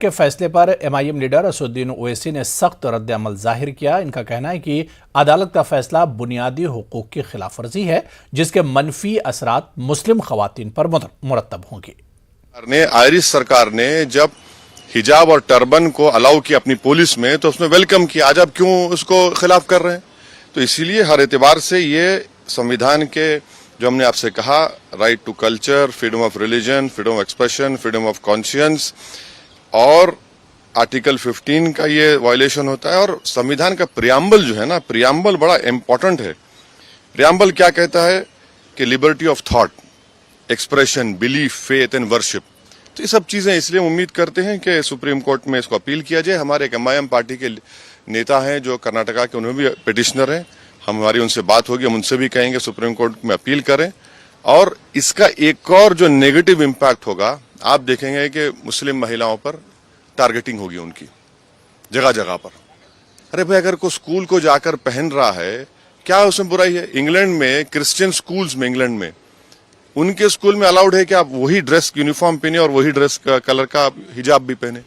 के फैसले पर एमआईएम लीडर असदुद्दीन ओवैसी ने सख्त रद्द-ए-अमल जाहिर किया। इनका कहना है कि अदालत का फैसला बुनियादी हुकूक की खिलाफवर्जी है, जिसके मनफी असरात मुस्लिम खवातीन पर मुरतब होंगे। आयरिश सरकार ने जब हिजाब और टर्बन को अलाउ किया अपनी पुलिस में, तो उसमें वेलकम किया। आज आप क्यों उसको खिलाफ कर रहे हैं? तो इसीलिए हर एतबार से ये संविधान के जो हमने आपसे कहा, right to culture, freedom of religion, freedom of expression, freedom of conscience और आर्टिकल 15 का ये वायलेशन होता है। और संविधान का प्रियम्बल जो है ना, प्रियम्बल बड़ा इंपॉर्टेंट है। प्रियम्बल क्या कहता है कि liberty of thought, expression, belief, faith and worship. तो ये सब चीजें इसलिए उम्मीद करते हैं कि सुप्रीम कोर्ट में इसको अपील किया जाए। हमारे एक एमआईएम पार्टी के नेता हैं जो कर्नाटका के, उन्होंने भी पिटिशनर हैं। हमारी उनसे बात होगी, हम उनसे भी कहेंगे सुप्रीम कोर्ट में अपील करें। और इसका एक और जो नेगेटिव इम्पैक्ट होगा, आप देखेंगे कि मुस्लिम महिलाओं पर टारगेटिंग होगी उनकी जगह जगह पर। अरे भाई, अगर कोई स्कूल को जाकर पहन रहा है, क्या उसमें बुराई है? इंग्लैंड में क्रिश्चियन स्कूल्स में, इंग्लैंड में उनके स्कूल में अलाउड है कि आप वही ड्रेस यूनिफॉर्म पहने और वही ड्रेस का कलर का हिजाब भी पहने।